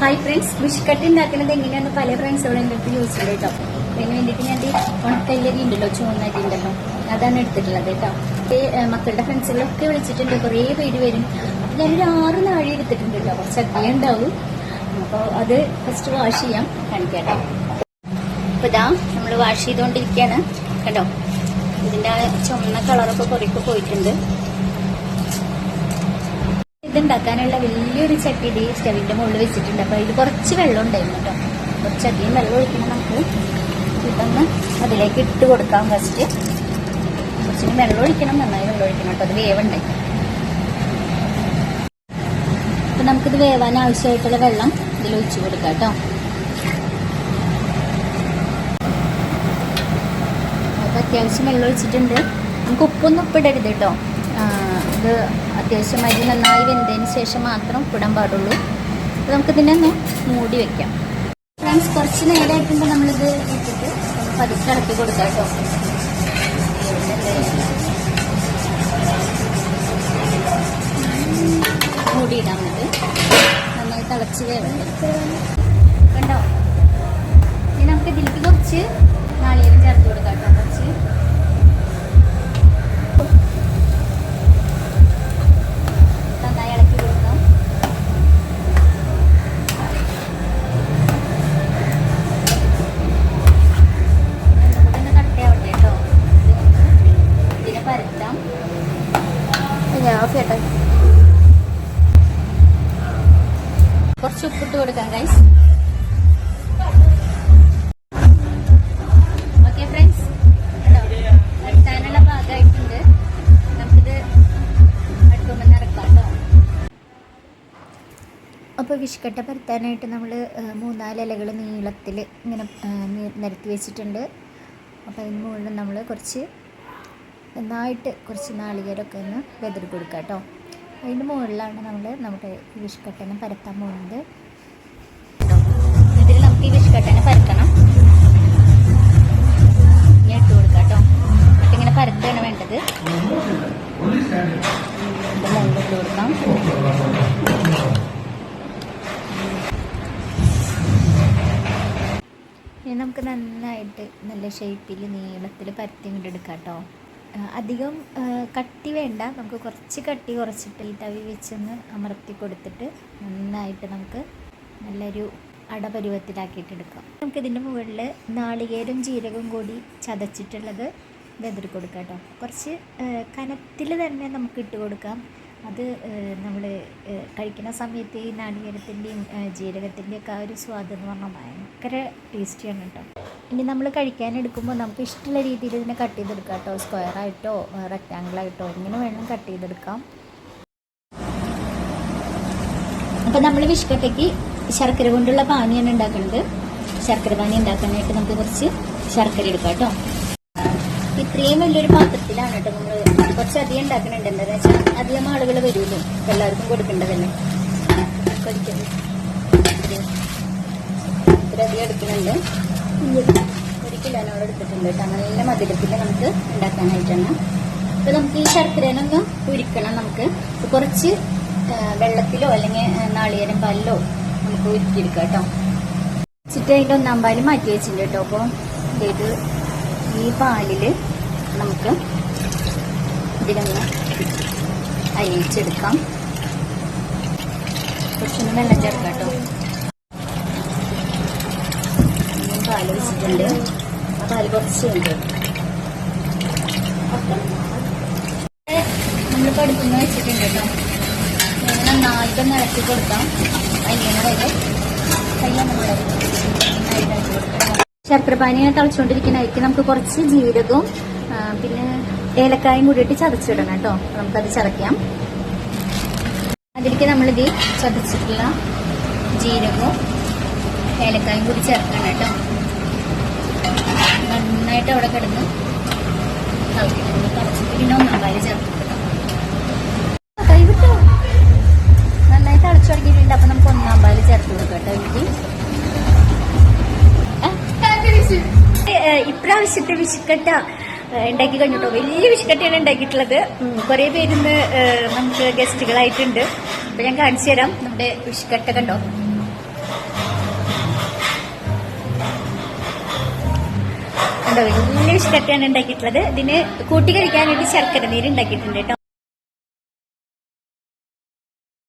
Hi friends, biscuit ഉണ്ടാക്കുന്നത് എങ്ങനെയാണെന്ന് പല ഫ്രണ്ട്സോട് എൻ്റെ അടുത്ത് ചോദിച്ചിട്ടുണ്ട് കേട്ടോ. അതിന് വേണ്ടിയിട്ട് ഞാൻ ഉണക്കല്ലരി ഉണ്ടല്ലോ, ചുവന്നരി ഉണ്ടല്ലോ, അതാണ് എടുത്തിട്ടുള്ളത് കേട്ടോ. മക്കളുടെ ഫ്രണ്ട്സുകളൊക്കെ വിളിച്ചിട്ടുണ്ട്, കുറേ പേര് വരും. അപ്പം ഞാനൊരു 6 നാഴി എടുത്തിട്ടുണ്ട് കേട്ടോ, കുറച്ച് അധികം ഉണ്ടാവും. അപ്പോൾ അത് ഫസ്റ്റ് വാഷ് ചെയ്യാം, കാണിക്കാം കേട്ടോ. അപ്പോൾ ഇതാ നമ്മൾ വാഷ് ചെയ്തുകൊണ്ടിരിക്കുകയാണ് കേട്ടോ. ഇതിൻ്റെ ചുവന്ന കളറൊക്കെ കുറേയൊക്കെ പോയിട്ടുണ്ട്. ഇതുണ്ടാക്കാനുള്ള വലിയൊരു ചട്ടി സ്റ്റവിന്റെ മുകളിൽ വെച്ചിട്ടുണ്ട്. അപ്പൊ ഇത് കുറച്ച് വെള്ളം ഉണ്ടായിരുന്നു കേട്ടോ. കുറച്ചധികം വെള്ളം ഒഴിക്കണം. നമുക്ക് ഇതൊന്ന് അതിലേക്ക് ഇട്ട് കൊടുക്കാം. ഫസ്റ്റ് കുറച്ചും വെള്ളം ഒഴിക്കണം, നന്നായി വെള്ളം ഒഴിക്കണം കേട്ടോ. അത് വേവുണ്ടായി. അപ്പൊ നമുക്കിത് വേവാൻ ആവശ്യമായിട്ടുള്ള വെള്ളം ഇതിൽ ഒഴിച്ചു കൊടുക്കാം കേട്ടോ. അപ്പൊ അത്യാവശ്യം വെള്ളം ഒഴിച്ചിട്ടുണ്ട്. നമുക്ക് ഉപ്പൊന്നും ഉപ്പിടരുത് കേട്ടോ. ഇത് അത്യാവശ്യം അരി നന്നായി വെന്തതിന് ശേഷം മാത്രം ഉപ്പിടാൻ പാടുള്ളൂ. അപ്പോൾ നമുക്കിതിനെ ഒന്ന് മൂടി വെക്കാം. ഫ്രണ്ട്സ്, കുറച്ച് നേരമായിട്ടുമ്പോൾ നമ്മളിത് ഇട്ടിട്ട് പതുക്കെ ഇളക്കി കൊടുക്കാം കേട്ടോ. മൂടിയിടാൻ വേണ്ടി നന്നായി തിളച്ച് വേവണ്ട കണ്ടോ. ഇനി നമുക്ക് ഇതിലേക്ക് കുറച്ച് നാളികേരം ചേർത്ത് കൊടുക്കാം കേട്ടോ. കുറച്ച് കുറച്ച് ഉപ്പിട്ട് കൊടുക്കാം ഗൈസ്. ഓക്കെ ഫ്രണ്ട്സ്, പരത്താനുള്ള ഭാഗമായിട്ടുണ്ട്. നമുക്കിത് അടുക്കുമ്പോൾ ഇറക്കാം കേട്ടോ. അപ്പോൾ വിഷ്കട്ട പരത്താനായിട്ട് നമ്മൾ 3-4 ഇലകൾ നീളത്തിൽ ഇങ്ങനെ നിരത്തി വെച്ചിട്ടുണ്ട്. അപ്പോൾ അതിന് മുകളിൽ നമ്മൾ കുറച്ച് നന്നായിട്ട് കുറച്ച് നാളികേരമൊക്കെ ഒന്ന് വെതറി കൊടുക്കുക കേട്ടോ. അതിൻ്റെ മുകളിലാണ് നമ്മൾ നമ്മുടെ ഈ വിഷ്കട്ടനെ പരത്താൻ പോകുന്നത്. ഇതിൽ നമുക്ക് ഈ വിഷ്കട്ടനെ പരത്തണം. ഞാൻ ഇട്ട് കൊടുക്കാം കേട്ടോ. എന്നിട്ടിങ്ങനെ പരത്താണ് വേണ്ടത്. ഇതെല്ലാം ഇട്ട് കൊടുക്കാം. ഇനി നമുക്ക് നന്നായിട്ട് നല്ല ഷേപ്പിൽ നീളത്തിൽ പരത്തി ഇങ്ങോട്ട് എടുക്കാം കേട്ടോ. അധികം കട്ടി വേണ്ട. നമുക്ക് കുറച്ച് കട്ടി കുറച്ചിട്ട് തവി വെച്ചൊന്ന് അമർത്തി കൊടുത്തിട്ട് നന്നായിട്ട് നമുക്ക് നല്ലൊരു അടപരുവത്തിലാക്കിയിട്ടെടുക്കാം. നമുക്കിതിൻ്റെ മുകളിൽ നാളികേരം ജീരകം കൂടി ചതച്ചിട്ടുള്ളത് വെതറി കൊടുക്കാം കേട്ടോ. കുറച്ച് കനത്തിൽ തന്നെ നമുക്ക് ഇട്ട് കൊടുക്കാം. അത് നമ്മൾ കഴിക്കുന്ന സമയത്ത് ഈ നാളികേരത്തിൻ്റെയും ജീരകത്തിൻ്റെയൊക്കെ ആ ഒരു സ്വാദ് എന്ന് പറഞ്ഞാൽ ഭയങ്കര ടേസ്റ്റിയാണ് കേട്ടോ. ഇനി നമ്മൾ കഴിക്കാനെടുക്കുമ്പോൾ നമുക്ക് ഇഷ്ടമുള്ള രീതിയിൽ ഇതിനെ കട്ട് ചെയ്തെടുക്കാം കേട്ടോ. സ്ക്വയറായിട്ടോ റെക്റ്റാങ്കിളായിട്ടോ എങ്ങനെ വേണം കട്ട് ചെയ്തെടുക്കാം. അപ്പം നമ്മൾ വിഷ്കട്ടയ്ക്ക് ശർക്കര കൊണ്ടുള്ള പാനിയാണ് ഉണ്ടാക്കുന്നത്. ശർക്കര പാനി ഉണ്ടാക്കാനായിട്ട് നമുക്ക് കുറച്ച് ശർക്കര എടുക്കാം കേട്ടോ. ഇത്രയും വലിയൊരു പാത്രത്തിലാണ് കേട്ടോ നമ്മൾ കുറച്ചധികം ഉണ്ടാക്കുന്നുണ്ട്. എന്താണെന്ന് വെച്ചാൽ അധികം ആളുകൾ വരുമല്ലോ, എല്ലാവർക്കും കൊടുക്കേണ്ടതല്ലേ. ഇത്രയധികം എടുക്കുന്നുണ്ട്. 1 കിലോനോട് എടുത്തിട്ടുണ്ട് കേട്ടോ. നല്ല മധുരത്തിൽ നമുക്ക് ഉണ്ടാക്കാനായിട്ടാണ്. അപ്പോൾ നമുക്ക് ഈ ശർക്കരനൊന്ന് ഉരുക്കണം. നമുക്ക് കുറച്ച് വെള്ളത്തിലോ അല്ലെങ്കിൽ നാളികേരം പാലിലോ നമുക്ക് ഉരുക്കിയെടുക്കാം കേട്ടോ. വെച്ചിട്ട് അതിൻ്റെ 1-ാം പാല് മാറ്റി വെച്ചിട്ടുണ്ട് കേട്ടോ. അപ്പോൾ ഇത് ഈ പാലിൽ നമുക്ക് ഇതിലൊന്ന് അരിയിച്ചെടുക്കാം. കുറച്ചൊന്ന് വെള്ളം ചേർക്കാം കേട്ടോ. പാല് വെച്ചിട്ടുണ്ട്. ആ പാല് കുറച്ച് ഉണ്ട്. നമ്മളിപ്പോൾ അടുത്തുനിന്ന് വെച്ചിട്ടുണ്ട് കേട്ടോ. നന്നായിട്ടൊന്ന് ഇളക്കി കൊടുക്കാം. അതിങ്ങനെ വരെ കയ്യൊന്നും നന്നായിട്ട് കൊടുക്കാം. ശർക്കര പാനി തിളച്ചുകൊണ്ടിരിക്കുന്നതായിരിക്കും. നമുക്ക് കുറച്ച് ജീരകവും പിന്നെ ഏലക്കായും കൂടിയിട്ട് ചതച്ചിടണം കേട്ടോ. നമുക്കത് ചതയ്ക്കാം. അതിലേക്ക് നമ്മളിത് ചതച്ചിട്ടുള്ള ജീരകവും ഏലക്കായും കൂടി ചേർക്കണം കേട്ടോ. നന്നായിട്ട് അവിടെ കിടന്ന് തിളച്ചിട്ട് പിന്നെ 1-ാം പാല് ചേർത്ത് കൊടുക്കാം. കൈവിട്ടോ നന്നായി തിളച്ചു തുടങ്ങിയിട്ടുണ്ട്. അപ്പം നമുക്ക് 1-ാം പാല് ചേർത്ത് കൊടുക്കാം കേട്ടോ. എനിക്ക് ഇപ്രാവശ്യത്തെ വിഷ്കട്ട ഉണ്ടാക്കി കഴിഞ്ഞിട്ടോ. വലിയ വിഷ്കട്ടയാണ് ഉണ്ടാക്കിയിട്ടുള്ളത്. കുറേ പേരിന്ന് നമുക്ക് ഗസ്റ്റുകളായിട്ടുണ്ട്. അപ്പൊ ഞാൻ കാണിച്ചു തരാം നമ്മുടെ വിഷ്കട്ട. കണ്ടോ, കണ്ടോ, വലിയ ഇഷ്ടത്തെയാണ് ഉണ്ടാക്കിയിട്ടുള്ളത്. ഇതിന് കൂട്ടി കഴിക്കാനായിട്ട് ശർക്കര നീര് ഉണ്ടാക്കിയിട്ടുണ്ട് കേട്ടോ.